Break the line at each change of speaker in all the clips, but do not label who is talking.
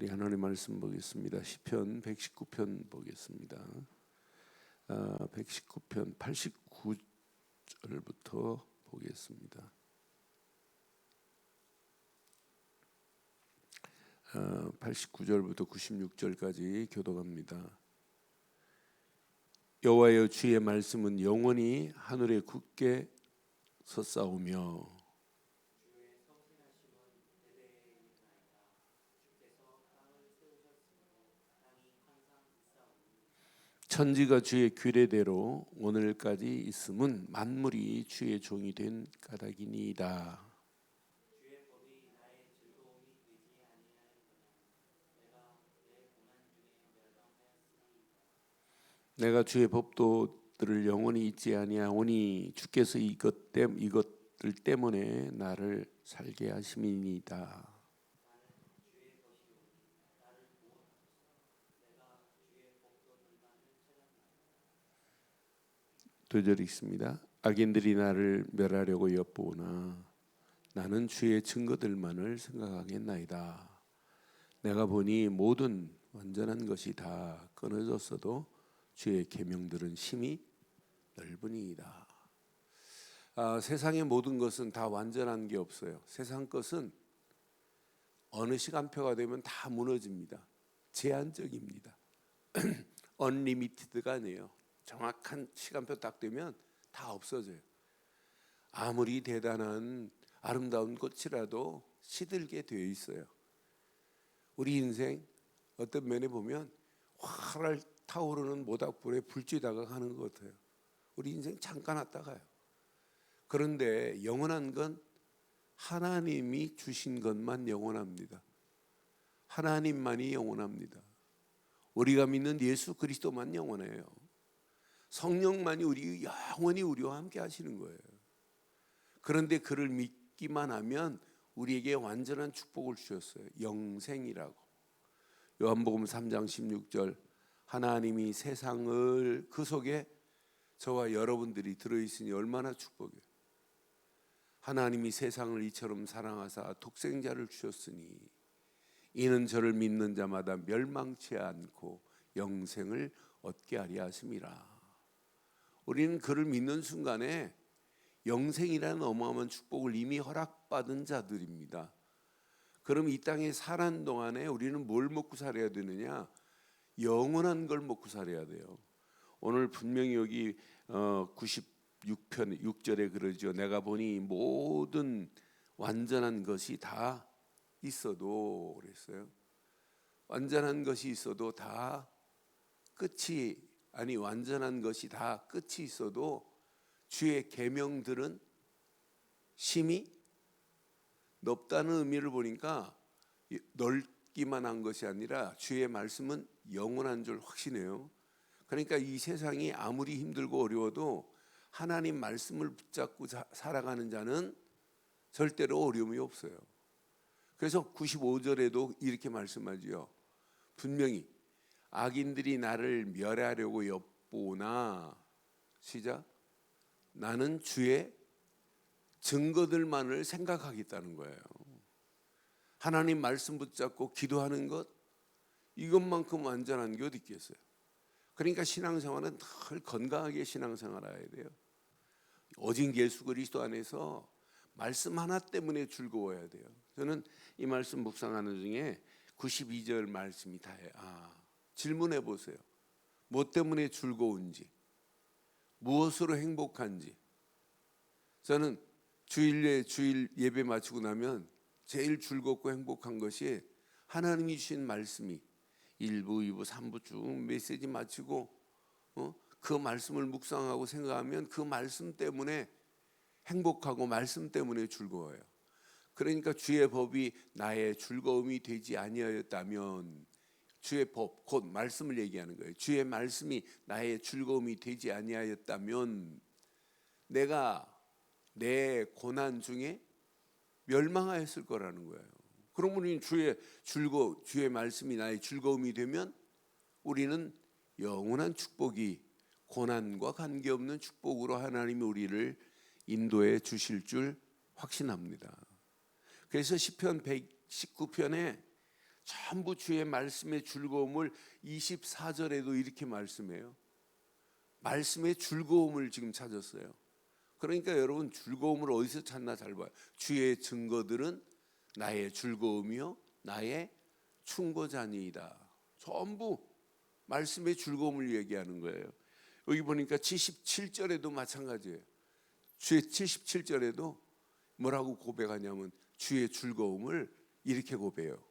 우리 하나님 말씀 보겠습니다. 시편 119편 보겠습니다. 119편 89절부터 보겠습니다. 89절부터 96절까지 교독합니다. 여호와여, 주의 말씀은 영원히 하늘에 굳게 섰사오며 천지가 주의 규례대로 오늘까지 있음은 만물이 주의 종이 된 까닭이니이다. 내가 주의 법도들을 영원히 잊지 아니하오니 주께서 이것들 때문에 나를 살게 하심이니이다. 두 절 읽습니다. 악인들이 나를 멸하려고 엿보오나 나는 주의 증거들만을 생각하겠나이다. 내가 보니 모든 완전한 것이 다 끊어졌어도 주의 계명들은 심히 넓으니이다. 세상의 모든 것은 다 완전한 게 없어요. 세상 것은 어느 시간표가 되면 다 무너집니다. 제한적입니다. 언리미티드가 아니에요. 정확한 시간표 딱 되면 다 없어져요. 아무리 대단한 아름다운 꽃이라도 시들게 되어 있어요. 우리 인생 어떤 면에 보면 활활 타오르는 모닥불에 불 쬐다가 가는 것 같아요. 우리 인생 잠깐 왔다 가요. 그런데 영원한 건 하나님이 주신 것만 영원합니다. 하나님만이 영원합니다. 우리가 믿는 예수 그리스도만 영원해요. 성령만이 영원히 우리와 함께 하시는 거예요. 그런데 그를 믿기만 하면 우리에게 완전한 축복을 주셨어요. 영생이라고. 요한복음 3장 16절, 하나님이 세상을 그 속에 저와 여러분들이 들어있으니 얼마나 축복이에요. 하나님이 세상을 이처럼 사랑하사 독생자를 주셨으니 이는 저를 믿는 자마다 멸망치 않고 영생을 얻게 하려 하심이라. 우리는 그를 믿는 순간에 영생이라는 어마어마한 축복을 이미 허락받은 자들입니다. 그럼 이 땅에 사는 동안에 우리는 뭘 먹고 살아야 되느냐? 영원한 걸 먹고 살아야 돼요. 오늘 분명히 여기 96편 6절에 그러죠. 내가 보니 모든 완전한 것이 다 있어도 그랬어요. 완전한 것이 있어도 다 완전한 것이 다 끝이 있어도 주의 계명들은 심히 넓다는 의미를 보니까 넓기만 한 것이 아니라 주의 말씀은 영원한 줄 확신해요. 그러니까 이 세상이 아무리 힘들고 어려워도 하나님 말씀을 붙잡고 살아가는 자는 절대로 어려움이 없어요. 그래서 95절에도 이렇게 말씀하지요. 분명히 악인들이 나를 멸하려고 엿보나 시작 나는 주의 증거들만을 생각하겠다는 거예요. 하나님 말씀 붙잡고 기도하는 것, 이것만큼 완전한 게 어디 있겠어요. 그러니까 신앙생활은 늘 건강하게 신앙생활해야 돼요. 오직 예수 그리스도 안에서 말씀 하나 때문에 즐거워야 돼요. 저는 이 말씀 묵상하는 중에 92절 말씀이 다예요. 질문해 보세요. 뭐 때문에 즐거운지, 무엇으로 행복한지. 저는 주일 예배 마치고 나면 제일 즐겁고 행복한 것이 하나님이 주신 말씀이 1부, 2부, 3부 쭉 메시지 마치고 그 말씀을 묵상하고 생각하면 그 말씀 때문에 행복하고 말씀 때문에 즐거워요. 그러니까 주의 법이 나의 즐거움이 되지 아니하였다면, 주의 법, 곧 말씀을 얘기하는 거예요. 주의 말씀이 나의 즐거움이 되지 아니하였다면 내가 내 고난 중에 멸망하였을 거라는 거예요. 그럼 우리는 주의 말씀이 나의 즐거움이 되면 우리는 영원한 축복이 고난과 관계없는 축복으로 하나님이 우리를 인도해 주실 줄 확신합니다. 그래서 시편 119편에 전부 주의 말씀의 즐거움을 24절에도 이렇게 말씀해요. 말씀의 즐거움을 지금 찾았어요. 그러니까 여러분 즐거움을 어디서 찾나 잘 봐요. 주의 증거들은 나의 즐거움이요 나의 충고자니이다. 전부 말씀의 즐거움을 얘기하는 거예요. 여기 보니까 77절에도 마찬가지예요. 주의 77절에도 뭐라고 고백하냐면 주의 즐거움을 이렇게 고백해요.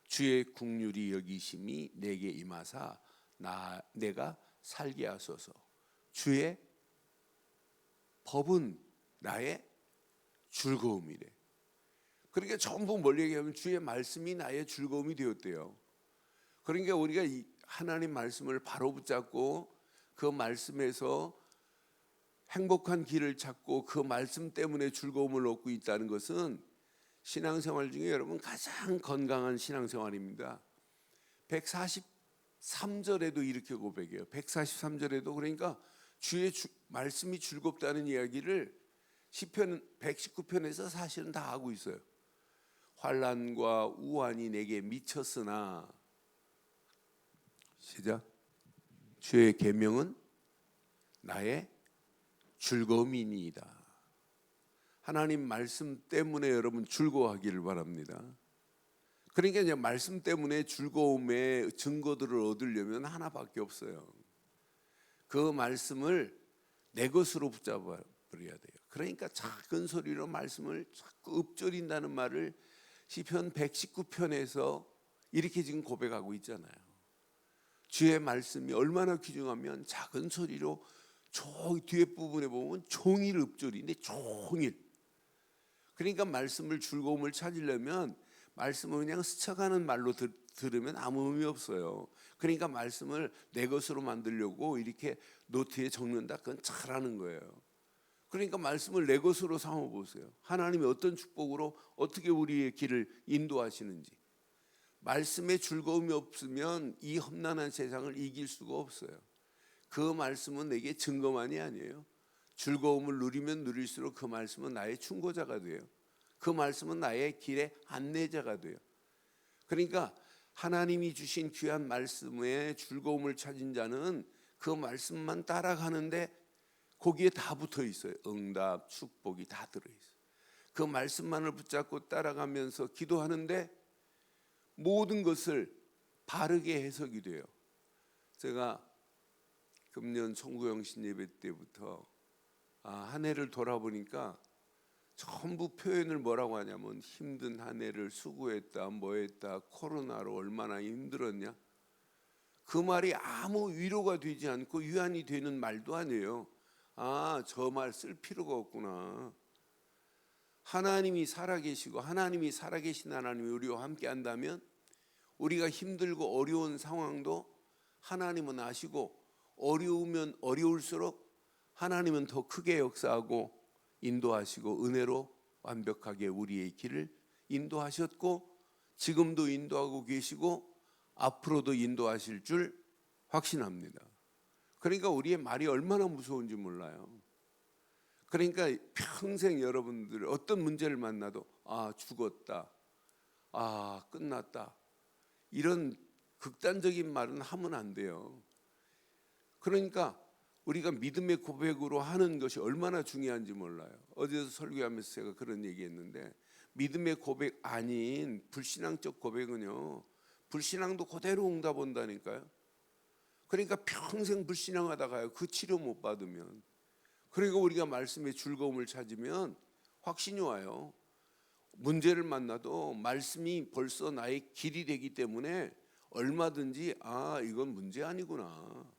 주의 긍휼이 여기심이 내게 임하사 내가 살게 하소서. 주의 법은 나의 즐거움이래. 그러니까 전부 뭘 얘기하면 주의 말씀이 나의 즐거움이 되었대요. 그러니까 우리가 이 하나님 말씀을 바로 붙잡고 그 말씀에서 행복한 길을 찾고 그 말씀 때문에 즐거움을 얻고 있다는 것은 신앙생활 중에 여러분 가장 건강한 신앙생활입니다. 143절에도 이렇게 고백해요. 143절에도 그러니까 주의 말씀이 즐겁다는 이야기를 시편 119편에서 사실은 다 하고 있어요. 환난과 우환이 내게 미쳤으나 시작. 주의 계명은 나의 즐거움이니이다. 하나님 말씀 때문에 여러분 즐거워하기를 바랍니다. 그러니까 이제 말씀 때문에 즐거움의 증거들을 얻으려면 하나밖에 없어요. 그 말씀을 내 것으로 붙잡아 버려야 돼요. 그러니까 작은 소리로 말씀을 자꾸 읊조린다는 말을 시편 119편에서 이렇게 지금 고백하고 있잖아요. 주의 말씀이 얼마나 귀중하면 작은 소리로 저 뒤에 부분에 보면 종일 읊조리는데 종일. 그러니까 말씀을 즐거움을 찾으려면 말씀을 그냥 스쳐가는 말로 들으면 아무 의미 없어요. 그러니까 말씀을 내 것으로 만들려고 이렇게 노트에 적는다. 그건 잘하는 거예요. 그러니까 말씀을 내 것으로 삼아 보세요. 하나님이 어떤 축복으로 어떻게 우리의 길을 인도하시는지. 말씀에 즐거움이 없으면 이 험난한 세상을 이길 수가 없어요. 그 말씀은 내게 증거만이 아니에요. 즐거움을 누리면 누릴수록 그 말씀은 나의 충고자가 돼요. 그 말씀은 나의 길의 안내자가 돼요. 그러니까 하나님이 주신 귀한 말씀에 즐거움을 찾은 자는 그 말씀만 따라가는데 거기에 다 붙어 있어요. 응답, 축복이 다 들어있어요. 그 말씀만을 붙잡고 따라가면서 기도하는데 모든 것을 바르게 해석이 돼요. 제가 금년 송구영신 예배 때부터 한 해를 돌아보니까 전부 표현을 뭐라고 하냐면 힘든 한 해를 수고했다, 뭐했다, 코로나로 얼마나 힘들었냐. 그 말이 아무 위로가 되지 않고 위안이 되는 말도 아니에요. 저 말 쓸 필요가 없구나. 하나님이 살아계시고 하나님이 살아계신 하나님이 우리와 함께 한다면 우리가 힘들고 어려운 상황도 하나님은 아시고 어려우면 어려울수록 하나님은 더 크게 역사하고 인도하시고 은혜로 완벽하게 우리의 길을 인도하셨고 지금도 인도하고 계시고 앞으로도 인도하실 줄 확신합니다. 그러니까 우리의 말이 얼마나 무서운지 몰라요. 그러니까 평생 여러분들 어떤 문제를 만나도 죽었다, 끝났다 이런 극단적인 말은 하면 안 돼요. 그러니까 우리가 믿음의 고백으로 하는 것이 얼마나 중요한지 몰라요. 어제도 설교하면서 제가 그런 얘기했는데 믿음의 고백 아닌 불신앙적 고백은요 불신앙도 그대로 응답 온다니까요. 그러니까 평생 불신앙하다가요 그 치료 못 받으면 그러니까 우리가 말씀의 즐거움을 찾으면 확신이 와요. 문제를 만나도 말씀이 벌써 나의 길이 되기 때문에 얼마든지 이건 문제 아니구나.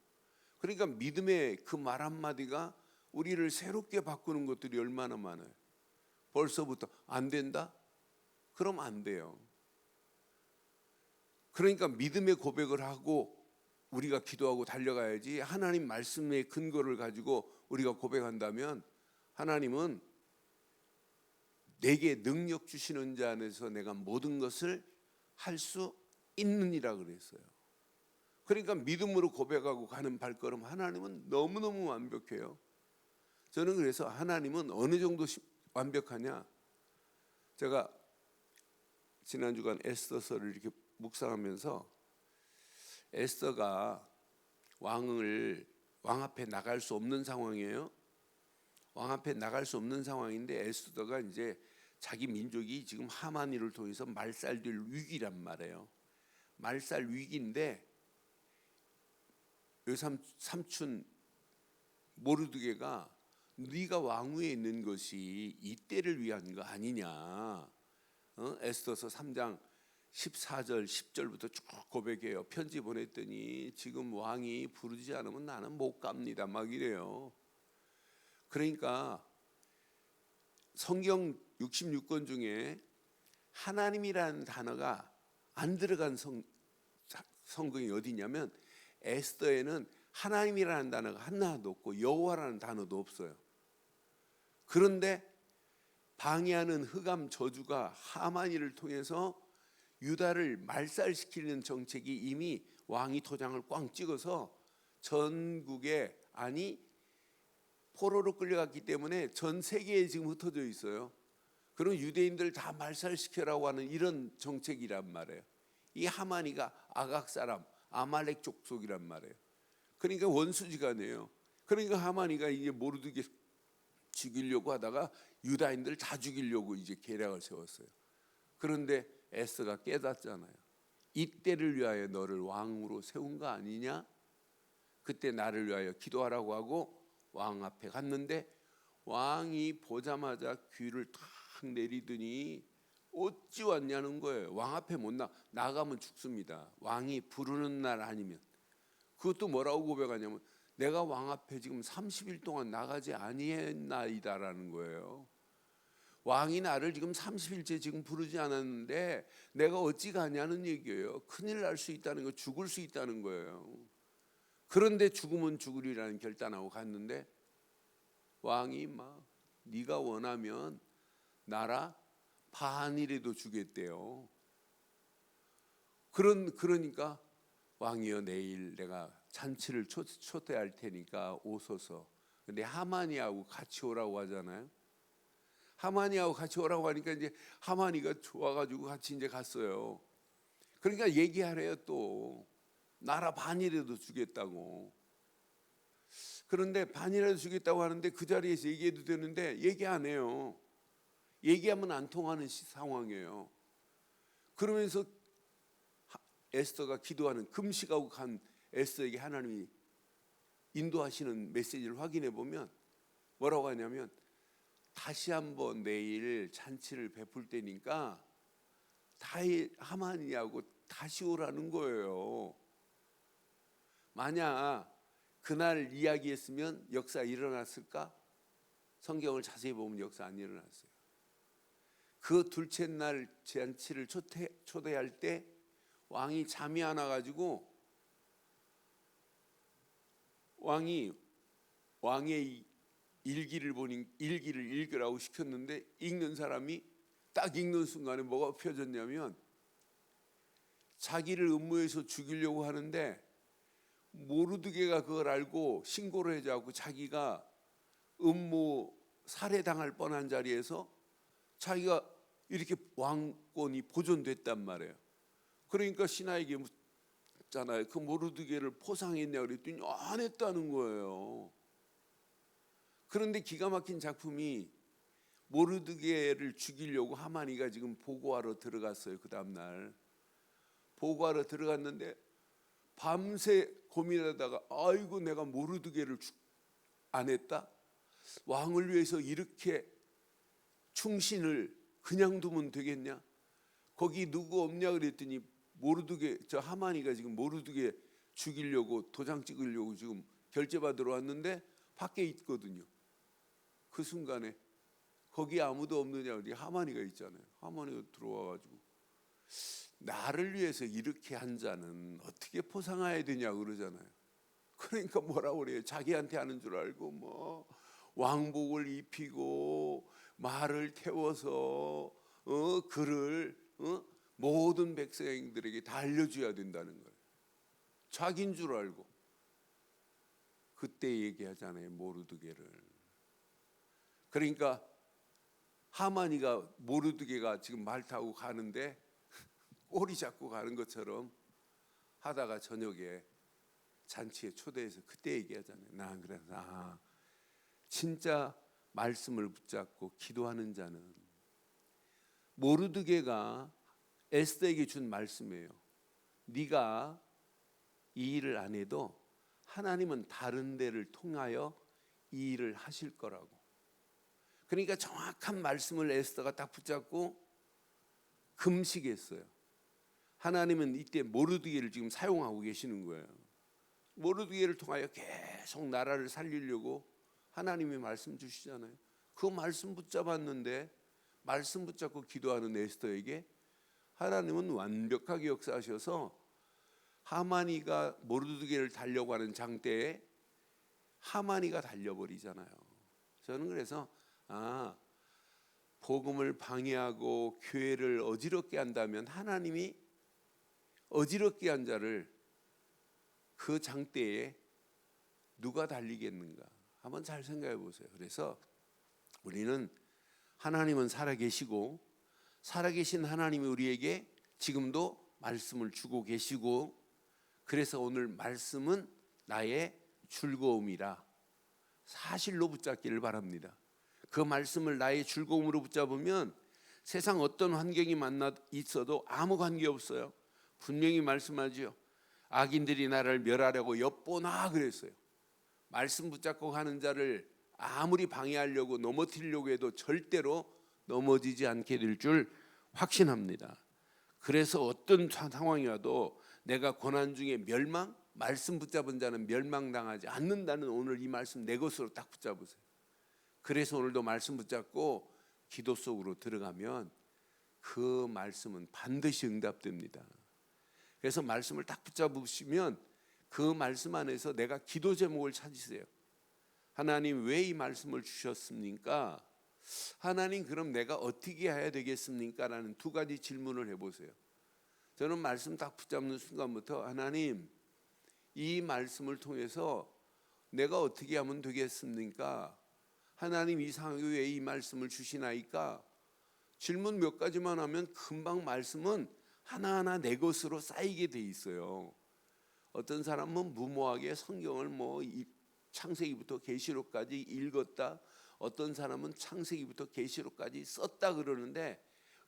그러니까 믿음의 그 말 한마디가 우리를 새롭게 바꾸는 것들이 얼마나 많아요. 벌써부터 안 된다? 그럼 안 돼요. 그러니까 믿음의 고백을 하고 우리가 기도하고 달려가야지. 하나님 말씀의 근거를 가지고 우리가 고백한다면 하나님은 내게 능력 주시는 자 안에서 내가 모든 것을 할 수 있느니라 그랬어요. 그러니까 믿음으로 고백하고 가는 발걸음 하나님은 너무너무 완벽해요. 저는 그래서 하나님은 어느 정도 완벽하냐. 제가 지난 주간 에스더서를 이렇게 묵상하면서 에스더가 왕 앞에 나갈 수 없는 상황이에요. 왕 앞에 나갈 수 없는 상황인데 에스더가 이제 자기 민족이 지금 하만이를 통해서 말살될 위기란 말이에요. 말살 위기인데 삼촌 모르드게가 네가 왕위에 있는 것이 이때를 위한 거 아니냐. 에스더서 3장 14절 10절부터 쭉 고백해요. 편지 보냈더니 지금 왕이 부르지 않으면 나는 못 갑니다 막 이래요. 그러니까 성경 66권 중에 하나님이라는 단어가 안 들어간 성경이 어디냐면 에스더에는 하나님이라는 단어가 하나도 없고 여호와라는 단어도 없어요. 그런데 방해하는 흑암 저주가 하만이를 통해서 유다를 말살시키는 정책이 이미 왕이 도장을 꽝 찍어서 전국에 포로로 끌려갔기 때문에 전 세계에 지금 흩어져 있어요. 그럼 유대인들 다 말살시켜라고 하는 이런 정책이란 말이에요. 이 하만이가 아각 사람 아말렉 족속이란 말이에요. 그러니까 원수지간이에요. 그러니까 하만이가 이제 모르드게 죽이려고 하다가 유다인들 다 죽이려고 이제 계략을 세웠어요. 그런데 에스더가 깨닫잖아요. 이때를 위하여 너를 왕으로 세운 거 아니냐? 그때 나를 위하여 기도하라고 하고 왕 앞에 갔는데 왕이 보자마자 귀를 탁 내리더니 어찌 왔냐는 거예요. 왕 앞에 못 나가면 죽습니다. 왕이 부르는 날 아니면. 그것도 뭐라고 고백하냐면 내가 왕 앞에 지금 30일 동안 나가지 아니했나이다라는 거예요. 왕이 나를 지금 30일째 지금 부르지 않았는데 내가 어찌 가냐는 얘기예요. 큰일 날 수 있다는 거, 죽을 수 있다는 거예요. 그런데 죽으면 죽으리라는 결단하고 갔는데 왕이 막 네가 원하면 나라 반이라도 주겠대요. 그러니까 왕이여 내일 내가 잔치를 초대할 테니까 오소서. 근데 하만이하고 같이 오라고 하잖아요. 하만이하고 같이 오라고 하니까 이제 하만이가 좋아가지고 같이 이제 갔어요. 그러니까 얘기하래요. 또 나라 반이라도 주겠다고. 그런데 반이라도 주겠다고 하는데 그 자리에서 얘기해도 되는데 얘기 안 해요. 얘기하면 안 통하는 상황이에요. 그러면서 에스더가 기도하는 금식하고 간 에스더에게 하나님이 인도하시는 메시지를 확인해 보면 뭐라고 하냐면 다시 한번 내일 잔치를 베풀 때니까 하만이하고 다시 오라는 거예요. 만약 그날 이야기했으면 역사 일어났을까? 성경을 자세히 보면 역사 안 일어났어요. 그 둘째 날 잔치를 초대할 때 왕이 잠이 안 와가지고 왕의 일기를 읽으라고 시켰는데 읽는 사람이 딱 읽는 순간에 뭐가 펴졌냐면 자기를 음모해서 죽이려고 하는데 모르드게가 그걸 알고 신고를 해줘갖고 자기가 음모 살해당할 뻔한 자리에서 자기가 이렇게 왕권이 보존됐단 말이에요. 그러니까 신하에게 묻잖아요. 그 모르드게를 포상했냐 그랬더니 안 했다는 거예요. 그런데 기가 막힌 작품이 모르드게를 죽이려고 하만이가 지금 보고하러 들어갔어요. 그 다음날 보고하러 들어갔는데 밤새 고민하다가 아이고 내가 모르드게를 안 했다? 왕을 위해서 이렇게 충신을 그냥 두면 되겠냐? 거기 누구 없냐 그랬더니 저 하만이가 지금 모르드게 죽이려고 도장 찍으려고 지금 결제받으러 왔는데 밖에 있거든요. 그 순간에 거기 아무도 없느냐 그랬더니 하만이가 있잖아요. 하만이가 들어와가지고 나를 위해서 이렇게 한 자는 어떻게 포상해야 되냐 그러잖아요. 그러니까 뭐라고 그래요? 자기한테 하는 줄 알고 뭐 왕복을 입히고 말을 태워서 그를 모든 백성들에게 다 알려줘야 된다는 거예요. 자기인 줄 알고. 그때 얘기하잖아요. 모르드게를. 그러니까 하만이가 모르드게가 지금 말 타고 가는데 꼬리 잡고 가는 것처럼 하다가 저녁에 잔치에 초대해서 그때 얘기하잖아요. 나 그래서 진짜 말씀을 붙잡고 기도하는 자는, 모르드게가 에스더에게 준 말씀이에요. 네가 이 일을 안 해도 하나님은 다른 데를 통하여 이 일을 하실 거라고. 그러니까 정확한 말씀을 에스더가 딱 붙잡고 금식했어요. 하나님은 이때 모르드게를 지금 사용하고 계시는 거예요. 모르드게를 통하여 계속 나라를 살리려고 하나님이 말씀 주시잖아요. 그 말씀 붙잡았는데, 말씀 붙잡고 기도하는 에스더에게 하나님은 완벽하게 역사하셔서 하만이가 모르드게를 달려고 하는 장대에 하만이가 달려버리잖아요. 저는 그래서 복음을 방해하고 교회를 어지럽게 한다면 하나님이 어지럽게 한 자를 그 장대에 누가 달리겠는가? 한번 잘 생각해 보세요. 그래서 우리는, 하나님은 살아계시고 살아계신 하나님이 우리에게 지금도 말씀을 주고 계시고, 그래서 오늘 말씀은 나의 즐거움이라 사실로 붙잡기를 바랍니다. 그 말씀을 나의 즐거움으로 붙잡으면 세상 어떤 환경이 만나 있어도 아무 관계 없어요. 분명히 말씀하죠. 악인들이 나를 멸하려고 엿보나 그랬어요. 말씀 붙잡고 가는 자를 아무리 방해하려고 넘어뜨리려고 해도 절대로 넘어지지 않게 될 줄 확신합니다. 그래서 어떤 상황이 와도 내가 고난 중에 말씀 붙잡은 자는 멸망당하지 않는다는 오늘 이 말씀 내 것으로 딱 붙잡으세요. 그래서 오늘도 말씀 붙잡고 기도 속으로 들어가면 그 말씀은 반드시 응답됩니다. 그래서 말씀을 딱 붙잡으시면 그 말씀 안에서 내가 기도 제목을 찾으세요. 하나님, 왜 이 말씀을 주셨습니까? 하나님, 그럼 내가 어떻게 해야 되겠습니까? 라는 두 가지 질문을 해보세요. 저는 말씀 딱 붙잡는 순간부터 하나님, 이 말씀을 통해서 내가 어떻게 하면 되겠습니까? 하나님, 이 상황에 왜 이 말씀을 주시나이까? 질문 몇 가지만 하면 금방 말씀은 하나하나 내 것으로 쌓이게 돼 있어요. 어떤 사람은 무모하게 성경을 창세기부터 계시록까지 읽었다, 어떤 사람은 창세기부터 계시록까지 썼다 그러는데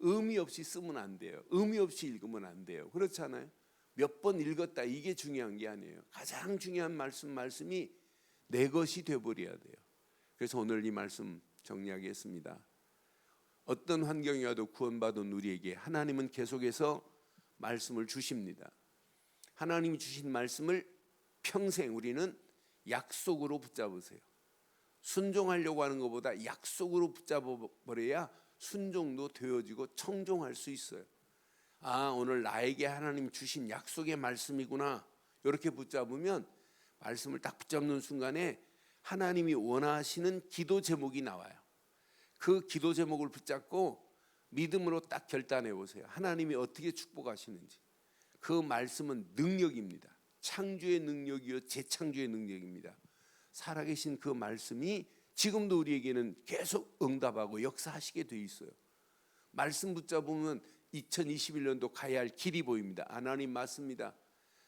의미 없이 쓰면 안 돼요. 의미 없이 읽으면 안 돼요. 그렇잖아요. 몇 번 읽었다, 이게 중요한 게 아니에요. 가장 중요한 말씀이 내 것이 되어버려야 돼요. 그래서 오늘 이 말씀 정리하겠습니다. 어떤 환경이 와도 구원받은 우리에게 하나님은 계속해서 말씀을 주십니다. 하나님이 주신 말씀을 평생 우리는 약속으로 붙잡으세요. 순종하려고 하는 것보다 약속으로 붙잡아버려야 순종도 되어지고 청종할 수 있어요. 오늘 나에게 하나님 주신 약속의 말씀이구나, 이렇게 붙잡으면 말씀을 딱 붙잡는 순간에 하나님이 원하시는 기도 제목이 나와요. 그 기도 제목을 붙잡고 믿음으로 딱 결단해 보세요. 하나님이 어떻게 축복하시는지. 그 말씀은 능력입니다. 창조의 능력이요 재창조의 능력입니다. 살아계신 그 말씀이 지금도 우리에게는 계속 응답하고 역사하시게 돼 있어요. 말씀 붙잡으면 2021년도 가야 할 길이 보입니다. 하나님, 맞습니다.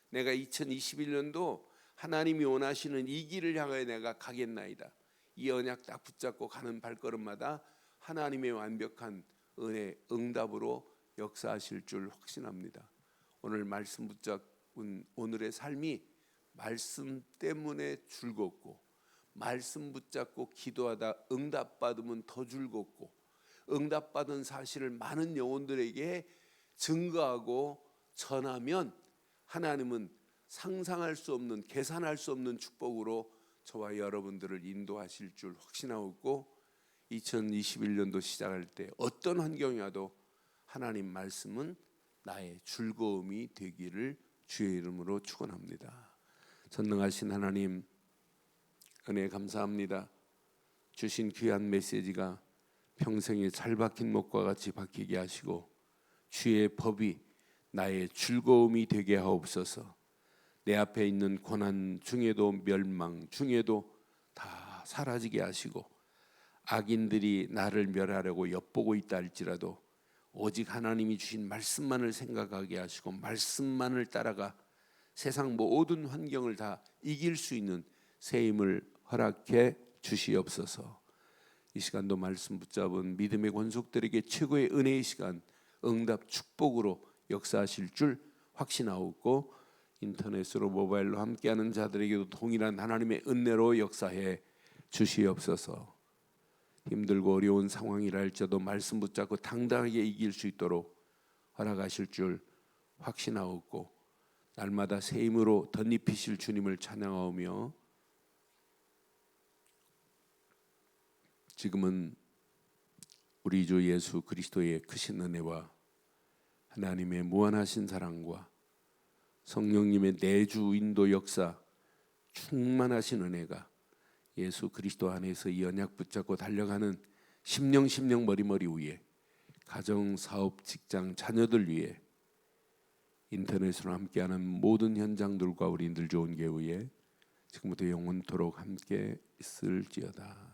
내가 2021년도 하나님이 원하시는 이 길을 향하여 내가 가겠나이다. 이 언약 딱 붙잡고 가는 발걸음마다 하나님의 완벽한 은혜, 응답으로 역사하실 줄 확신합니다. 오늘 말씀 붙잡은 오늘의 삶이 말씀 때문에 즐겁고, 말씀 붙잡고 기도하다 응답받으면 더 즐겁고, 응답받은 사실을 많은 영혼들에게 증거하고 전하면 하나님은 상상할 수 없는, 계산할 수 없는 축복으로 저와 여러분들을 인도하실 줄 확신하고, 2021년도 시작할 때 어떤 환경이 와도 하나님 말씀은 나의 즐거움이 되기를 주의 이름으로 축원합니다. 전능하신 하나님, 은혜 감사합니다. 주신 귀한 메시지가 평생에 잘 박힌 목과 같이 박히게 하시고, 주의 법이 나의 즐거움이 되게 하옵소서. 내 앞에 있는 고난 중에도, 멸망 중에도 다 사라지게 하시고, 악인들이 나를 멸하려고 엿보고 있다 할지라도 오직 하나님이 주신 말씀만을 생각하게 하시고 말씀만을 따라가 세상 모든 환경을 다 이길 수 있는 새 힘을 허락해 주시옵소서. 이 시간도 말씀 붙잡은 믿음의 권속들에게 최고의 은혜의 시간, 응답 축복으로 역사하실 줄 확신하옵고, 인터넷으로 모바일로 함께하는 자들에게도 동일한 하나님의 은혜로 역사해 주시옵소서. 힘들고 어려운 상황이라 할지라도 말씀 붙잡고 당당하게 이길 수 있도록 허락하실 줄 확신하옵고, 날마다 새 힘으로 덧입히실 주님을 찬양하오며, 지금은 우리 주 예수 그리스도의 크신 은혜와 하나님의 무한하신 사랑과 성령님의 내주 인도 역사 충만하신 은혜가 예수 그리스도 안에서 이 언약 붙잡고 달려가는 심령 머리머리 위에, 가정, 사업, 직장, 자녀들 위에, 인터넷으로 함께하는 모든 현장들과 우리들 좋은 교회에 지금부터 영원토록 함께 있을지어다.